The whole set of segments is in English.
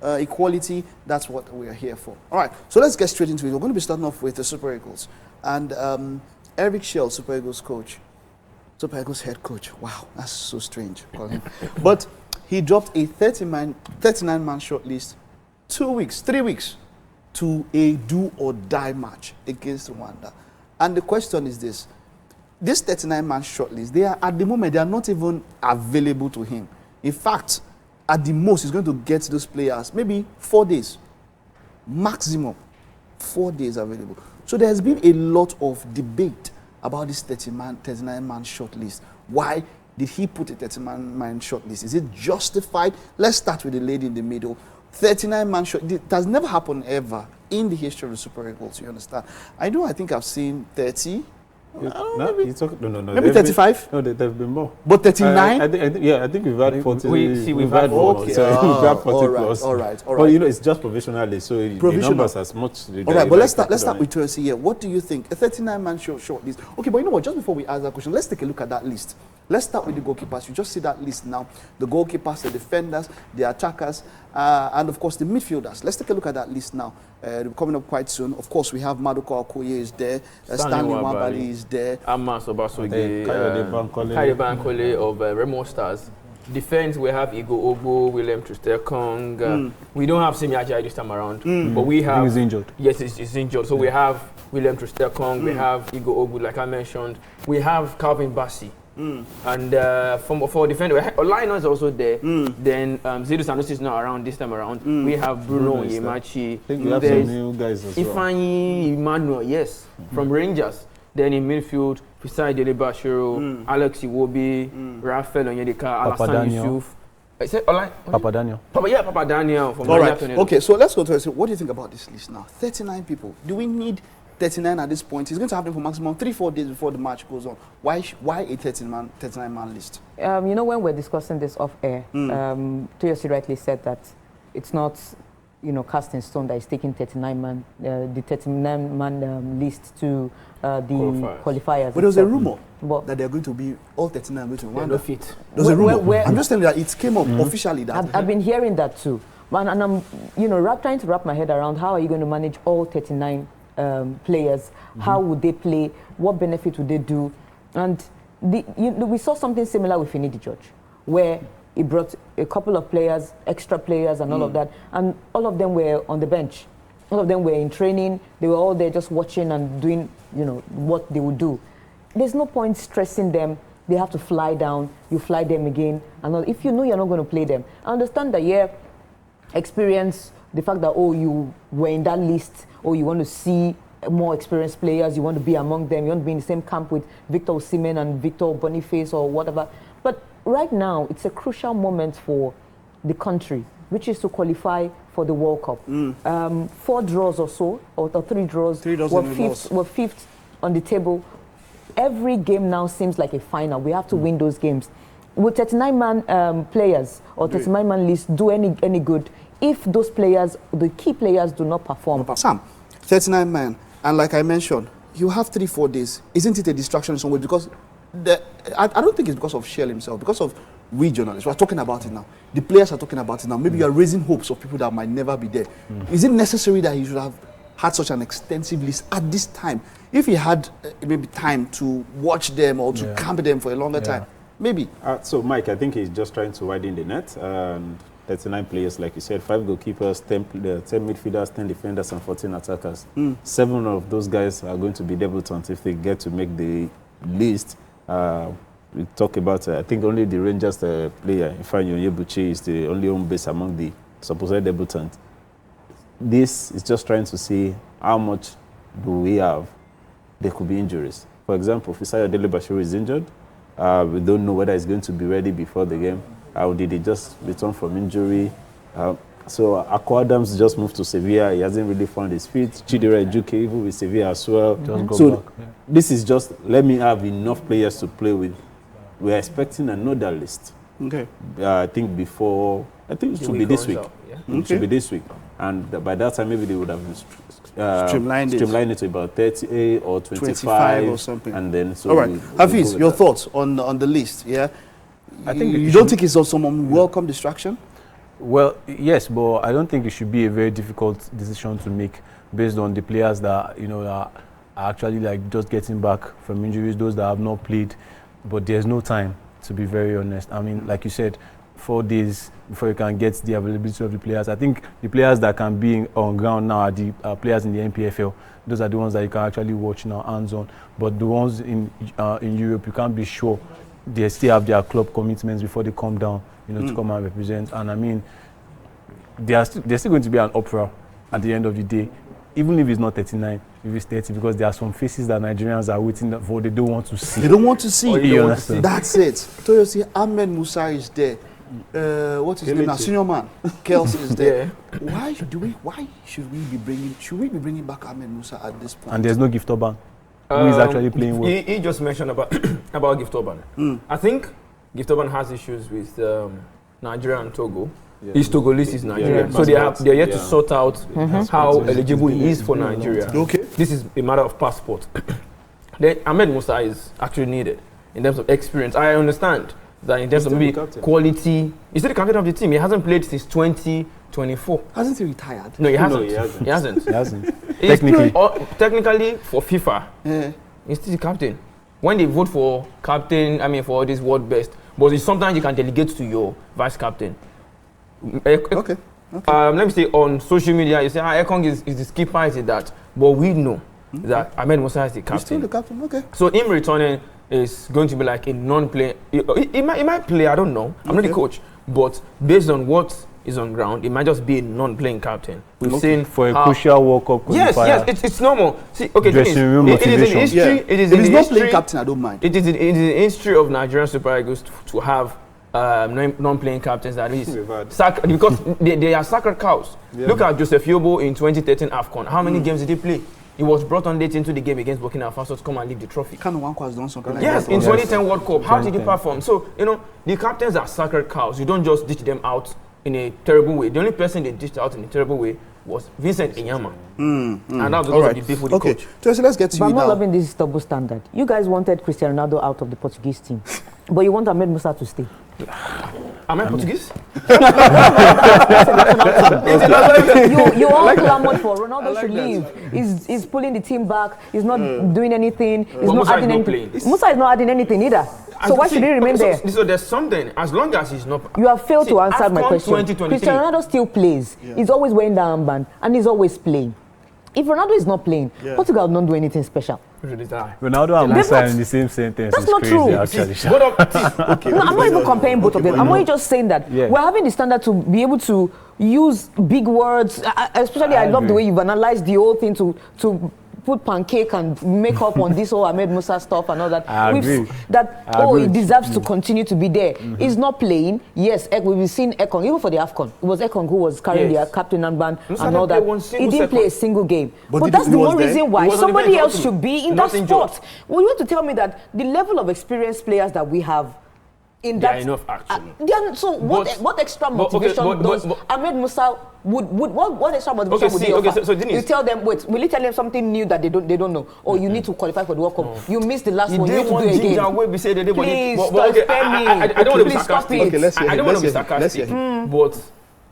Equality, that's what we are here for. All right, so let's get straight into it. We're going to be starting off with the Super Eagles. And Eric Chelle, Super Eagles coach, Super Eagles head coach. Wow, that's so strange. Call him. But he dropped a 39-man shortlist 3 weeks to a do-or-die match against Rwanda. And the question is this 39-man shortlist, at the moment, they are not even available to him. In fact, at the most, he's going to get those players maybe 4 days. Maximum 4 days available. So there has been a lot of debate about this 39-man shortlist. Why did he put a 39-man shortlist? Is it justified? Let's start with the lady in the middle. 39-man short. It has never happened ever in the history of the Super Eagles, you understand? I think I've seen 30. Maybe 35? No, there have been more. But 39? I think we've had 40. We've had more. Okay. So we've had 40 plus. All right. But it's just provisionally, so the numbers as much. All right, but let's start with Tracy here. What do you think? A 39-man short list. Okay, but you know what? Just before we ask that question, let's take a look at that list. Let's start with the goalkeepers. You just see that list now. The goalkeepers, the defenders, the attackers, and of course the midfielders. Let's take a look at that list now. Coming up quite soon. Of course, we have Maduka Okoye is there. Stanley Nwabali is there. Amos Obasoge, Kayode Bankole of Remo Stars. Defense, we have Igor Ogbo, William Trustekong. We don't have Semi Ajayi this time around, but we have. He's injured. Yes, he's injured. So we have William Trustekong, we have Igor Ogbo, like I mentioned. We have Calvin Bassi. And for defender, Olino is also there. Then Zidu Sanusi is not around this time around. We have Bruno Yemachi. I think we have some new guys as well. Ifeanyi Emmanuel, yes, from Rangers. Then in midfield, Fisai Dele Bashiro, Alex Iwobi, Raphael Onyedika, Alassane Yusuf. Papa Daniel. Papa Daniel. From all right. Okay, so let's go to it. What do you think about this list now? 39 people. Do we need 39 at this point? He's going to have them for maximum 3-4 days before the match goes on. Why a 39-man list? You know, when we're discussing this off air, Toyosi rightly said that it's not, cast in stone that is taking 39-man, the 39-man list to the qualifiers. But there was a rumor that they're going to be all 39 going to Rwanda. No fit. There's a rumor. I'm just telling you that it came up officially. That I've been hearing that too, and I'm, trying to wrap my head around how are you going to manage all 39 players? How would they play? What benefit would they do? And we saw something similar with Finidi George, where he brought a couple of players, extra players, and all of that, and all of them were on the bench. All of them were in training. They were all there just watching and doing, what they would do. There's no point stressing them. They have to fly down. You fly them again, and all. If you know you're not going to play them, I understand that. Experience the fact that you were in that list, or you want to see more experienced players, you want to be among them, you want to be in the same camp with Victor Osimhen and Victor Boniface or whatever. But right now, it's a crucial moment for the country, which is to qualify for the World Cup. 4 draws or so, or 3 draws. 3 draws we're fifth on the table. Every game now seems like a final. We have to win those games. Will 39-man players or 39-man list do any good if those players, the key players, do not perform? Sam, 39 men, and like I mentioned, you have 3-4 days. Isn't it a distraction in some way? Because I don't think it's because of Shell himself, because of we journalists. We're talking about it now. The players are talking about it now. Maybe you are raising hopes of people that might never be there. Is it necessary that he should have had such an extensive list at this time? If he had maybe time to watch them or to camp them for a longer time, maybe. So, Mike, I think he's just trying to widen the net. 39 players, like you said, 5 goalkeepers, 10 midfielders, 10 defenders, and 14 attackers. 7 of those guys are going to be debutants if they get to make the list. We talk about, I think only the Rangers player, Ifeanyi Onyebuchi, is the only home base among the supposed debutants. This is just trying to see how much do we have. There could be injuries. For example, Fisai Dele Bashiro is injured. We don't know whether he's going to be ready before the game. How did he just return from injury? So Akko Adams just moved to Sevilla. He hasn't really found his feet. Chidera Ejuke even with Sevilla as well. This is just, let me have enough players to play with. We're expecting another list. Okay. I think it should be this week. It should be this week. And by that time, maybe they would have streamlined it to about 30 or 25 or something. And then, all right. Hafiz, your thoughts on the list? Yeah. I think you don't think it's some welcome distraction? Well, yes, but I don't think it should be a very difficult decision to make based on the players that are actually like just getting back from injuries, those that have not played. But there's no time, to be very honest. I mean, like you said, 4 days before you can get the availability of the players. I think the players that can be on ground now are the players in the NPFL. Those are the ones that you can actually watch now, hands-on. But the ones in Europe, you can't be sure. They still have their club commitments before they come down, to come and represent. And I mean, there's still going to be an uproar at the end of the day, even if it's not 39, if it's 30, because there are some faces that Nigerians are waiting for. They don't want to see. They don't want to see. You understand? That's it. Toyosi Ahmed Musa is there. What is his name now? Senior man. Kels is there. Why should we be bringing back Ahmed Musa at this point? And there's no Gift Orban, who is actually playing well. He just mentioned about Gift Orban. I think Gift Orban has issues with Nigeria and Togo. Yeah. He's Togolese, he's Nigerian. So they're yet to sort out how eligible he is for Nigeria. Okay. This is a matter of passport. Then Ahmed Musa is actually needed in terms of experience. I understand that in terms of maybe quality. He's still the captain of the team. He hasn't played since 2024. Hasn't he retired? No, he hasn't. He hasn't. Technically for FIFA, he's still the captain. When they vote for captain, for this world best, but sometimes you can delegate to your vice captain. Okay. Let me say on social media, you say, Ekong is the skipper, is that? But we know that Ahmed Musa is the captain. He's still the captain, okay. So him returning is going to be like a non-player. He might play, I don't know. I'm not the coach. But based on what is on ground, it might just be a non-playing captain. We've seen for a crucial World Cup qualifier. Yes, it's normal. See, okay, dressing room motivation. It is in history. Yeah. It is if in he's the not history, playing captain, I don't mind. It is in the history of Nigerian Super Eagles to have non-playing captains at least. Because they are sacred cows. Yeah. Look at Joseph Yobo in 2013 AFCON. How many games did he play? He was brought on late into the game against Burkina Faso to come and leave the trophy. Kanu Nwankwo has done something like yes, that. in 2010 World Cup. How did he perform? So, the captains are sacred cows. You don't just ditch them out in a terrible way. The only person they ditched out in a terrible way was Vincent Inyama. And that was because of the beef with the coach. So let's get to but you I'm not now. loving this double standard. You guys wanted Cristiano Ronaldo out of the Portuguese team, but you want Ahmed Musa to stay. Am I Portuguese? You all clamored for Ronaldo should leave. He's pulling the team back. He's not doing anything. He's not Musa adding is not anything. playing. Musa is not adding anything either. So why should he remain there? So there's something, as long as he's not... You have failed to answer my AFCON question. 2023. Cristiano Ronaldo still plays. He's always wearing the armband and he's always playing. If Ronaldo is not playing, Portugal don't do anything special. Ronaldo and Musa in the same sentence. That's not true. Actually. No, I'm not even comparing both of them. I'm only just saying that we're having the standard to be able to use big words. Especially, I love the way you've analyzed the whole thing to put pancake and make up on this whole Ahmed Musa stuff and all that. I agree. He deserves to continue to be there. He's not playing. Yes, we've seen Ekong, even for the AFCON. It was Ekong who was carrying their captain armband and all that. He didn't play a single game. But that's the one reason why somebody else should be in that sport. Well, you want to tell me that the level of experienced players that we have in that... They are enough, actually. So what extra motivation does Ahmed Musa... What extra motivation would he offer? So you tell them, will you tell them something new that they don't know? Or you need to qualify for the World Cup. You missed the last one, you need to do it again. Please, I don't want to be sarcastic. I don't want to be sarcastic. But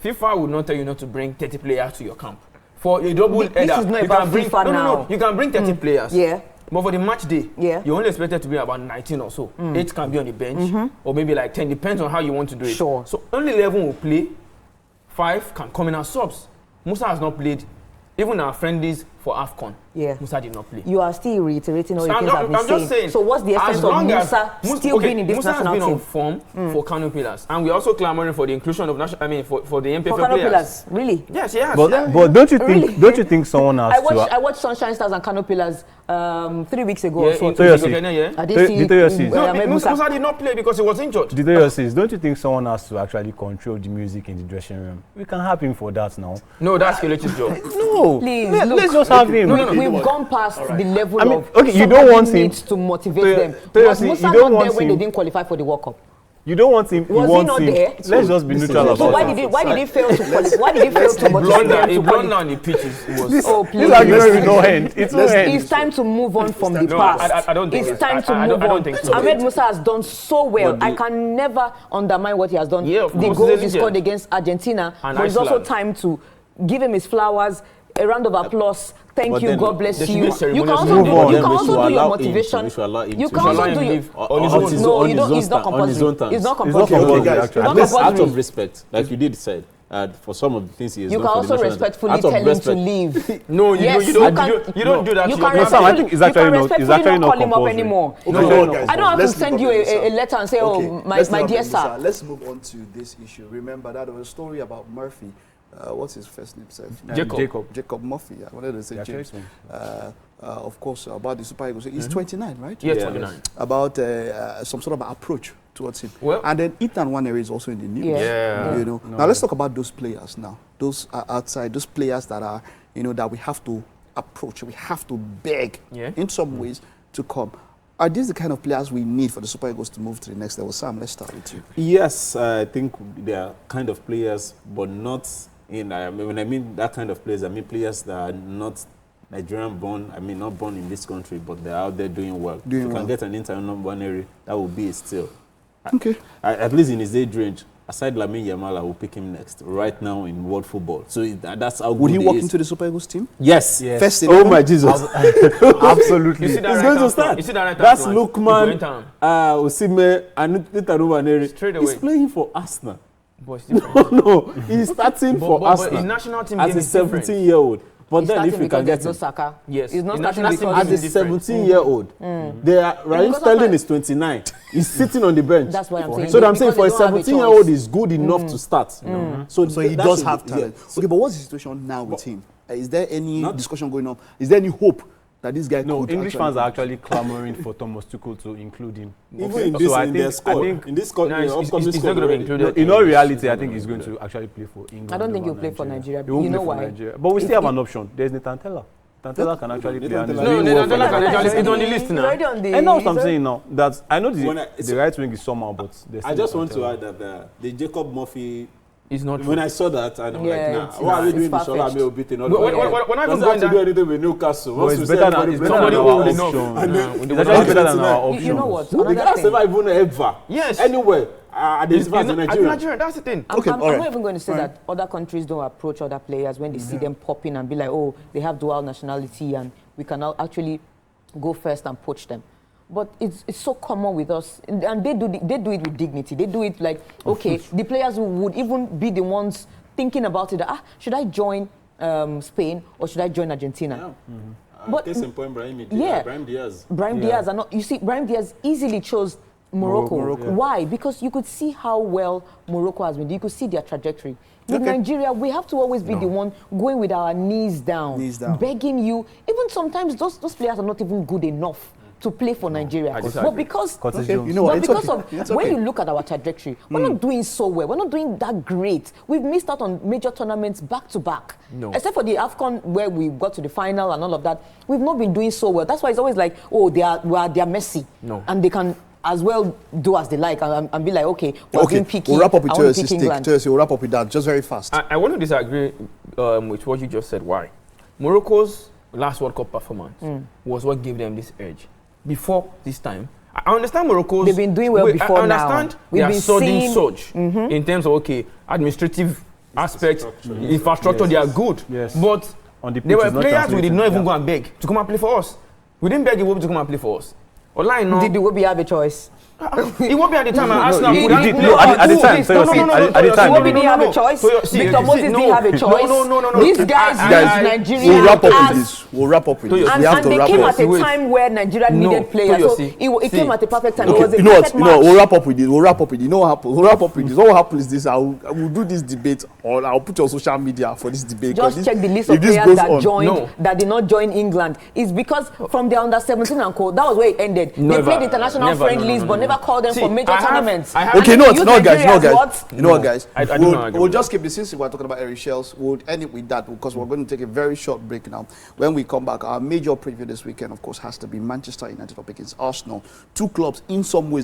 FIFA would not tell you not to bring 30 players to your camp. For a double header, this is not about FIFA now. You can bring 30 players. Yeah. But for the match day, you're only expected to be about 19 or so. 8 can be on the bench, or maybe like 10, depends on how you want to do it. Sure. So only 11 will play, 5 can come in as subs. Musa has not played, even our friendlies for AFCON. Musa did not play. You are still reiterating all the things I've been saying. Just saying. So what's the essence of Musa still being in this Musa national team? Musa has been on form for Kano Pillars, and we're also clamoring for the inclusion of for the MPFL for Kano players. Pillars, really? Yes, he has. But don't you think? Don't you think someone has I watched Sunshine Stars and Kano Pillars 3 weeks ago. Yeah, Musa did not play because he was injured. Don't you think someone has to actually control the music in the dressing room? We can have him for that now. No, that's Kelechi's job. No, please, let's just have him. We've gone past the level of you don't want him to motivate them. Was Musa you don't not want there when him. they didn't qualify for the World Cup? You don't want him. Was you he want not him. there? Let's just be neutral So about why it. did he fail to qualify? Why did he fail to motivate He them to blundered qualify? on the pitches. Was Oh, please. This argument will not end. It will end. It's time to move on from the No, past. I don't think it's so. time to I move don't on. think so. Ahmed Musa has done so well. But the- I can never undermine what he has done. Yeah, of the course, goals he's a he legend. scored against Argentina. And But it's also Iceland. time to give him his flowers. A round of applause. Thank But you. then God bless there should you. be a You can ceremonious also move on. do. You Then can we also should do your allow him to- motivation. we should allow him You to. can We should also allow do him your. live on his own. No, on you his don't. own It's not sta- on his own compulsory. terms. It's not It's not compulsory. compulsory, Okay, guys. actually. It's At not least out compulsory. of respect, like you did said, for some of the things he has You done can for also the national respectfully out of tell him to respect. leave. No, you Yes, don't. You don't. you can- You don't do that. You to can your No, Sam, I man. think it's you actually can not- it's respectfully actually not not call him up compulsory. anymore. Okay, No, hold no, on, no. guys. I don't have to Let's send move you on to this, a letter and say, oh, Okay, my let's not dear have sir. Let's move on to this issue. Remember that there was a story about Murphy. What's his first name? Sir? Jacob Murphy. I wanted to say James. Of course, about the Super Eagles. He's 29, right? Yes, Yeah. 29. About some sort of approach towards him. Well- and then Ethan Wanere is also in the news. Yeah. You know. Now let's talk about those players now. Those are outside, those players that are, that we have to approach, we have to beg in some ways to come. Are these the kind of players we need for the Super Eagles to move to the next level? Sam, let's start with you. Yes, I think they are kind of players, but not in. When I mean that kind of players, I mean players that are not Nigerian born. I mean not born in this country, but they're out there doing well. If you can get an international one area, that will be a steal. Okay. At least in his age range, aside Lamine Yamal, I will pick him next. Right now in world football, so that's how Would good he walk is. into the Super Eagles team? Yes. First in Oh eleven? my Jesus! Absolutely. You see that He's right going hand to start. front? You see that right hand That's front? Lookman, He go enter. Osimhen, and Netarubaneri. Straight He's away. playing for Arsenal. But it's different. No, he's starting for but Arsenal. his national team as game a is different. 17-year-old. But He's then starting if you because can get there's no him, Saka. Yes. He's not His starting national because team as a is different. 17-year-old, Raheem Because Sterling of is 29. He's sitting on the bench. That's what I'm saying. So I'm saying Because for a they don't have a 17-year-old, choice. is good enough to start. So he that does should have be- talent. yeah. Okay, but what's the situation now with him? Is there any discussion going on? Is there any hope that this guy No, could English actually- fans are actually clamoring for Thomas Tuchel to include him. Even in this, So I in their think- squad, I think- in this squad, No, the it's upcoming not squad going to be already. included. In all reality, I think he's going to actually play for England. I don't think over he'll play for Nigeria. He won't You play know for why? Nigeria. But we still have an option. There's Nathan Tella. Nathan Tella can actually play. And he's Tella- No, doing no, well no, for no, Nigeria. no, it's on the list He's now. already on the. I know what he's I'm saying now. That I know When the right wing is somehow, but there's I still just want to Nathan add that the Jacob Murphy. It's not When true. I saw that, and I'm Yeah, like, it's- nah, why are we it's doing the far-fetched. Shola beating all When- the when- way? when I Doesn't even have to going do down- anything with Newcastle. But Once it's we better say than- everybody it's plays better Somebody than for our old us, enough. option. and then- It's actually better than our options. You know what? the Another guys thing. never even ever. Yes. Anywhere. Identify as a Nigerian. Nigerian, that's the thing. I'm all right. not even going to say that other countries don't approach other players when they see them popping and be like, oh, they have dual nationality and we can now actually go first and poach them. But it's so common with us, and they do it with dignity. They do it like, okay, the players who would even be the ones thinking about it. Should I join Spain or should I join Argentina? But Case in point, Brahim Diaz. Brahim Diaz, and you see, Brahim Diaz easily chose Morocco. Morocco. Why? Because you could see how well Morocco has been. You could see their trajectory. With Nigeria, we have to always be the one going with our knees down, begging you. Even sometimes those players are not even good enough to play for Nigeria. But because Jones. You know what? but because It's of when okay. you look at our trajectory, we're not doing so well. We're not doing that great. We've missed out on major tournaments back to back. No. Except for the AFCON where we got to the final and all of that. We've not been doing so well. That's why it's always like, oh, they are Messi. No. And they can as well do as they like and be like, okay, we're being picky. We'll wrap up with I wanna Thursday. pick England. Thursday, we'll wrap up with that just very fast. I want to disagree with what you just said. Why? Morocco's last World Cup performance was what gave them this edge. Before this time, I understand Morocco's... They've been doing well before I understand now. We've their been sudden seeing- surge in terms of, okay, administrative aspects, infrastructure, they are good. Yes. But On the there pitch were is not players we did translating. not even go and beg to come and play for us. We didn't beg Iwobi to come and play for us. Online, no. Did the Iwobi have a choice? Iwobi at the time, and Arsenal he couldn't- did. No, at the time, No, no, no, no, at the no, time, no, he Iwobi did. didn't have a choice. Victor Moses didn't have a choice. No. These guys Guys, used Nigeria We'll wrap up as with this. We'll wrap up with Toyo, this. And, We have and to they wrap came up. at a Wait. time where Nigeria No, needed players. Toyo, So see. it came at a perfect time. It Okay, was a you know what? perfect You know, match. we'll wrap up with this. We'll wrap up with this. You know what happened? We'll wrap up with this. What will happen is this. I will do this debate, or I'll put you on social media for this debate. 'cause Just this- check the list if of this players goes that on- joined, No. that did not join England. It's because from the under 17 and co, that was where it ended. They Never. played international Never. No, friendlies, no, but no, never no. called them See, for major I have- tournaments. I have- Okay, And no, they what, used no, guys, Nigeria no, as guys, what? you know what, guys. I do not We'll agree we'll with just keep the since we're talking about Eric Chelle, we'll end it with that because we're going to take a very short break now. When we come back, our major preview this weekend, of course, has to be Manchester United up against Arsenal. Two clubs in some ways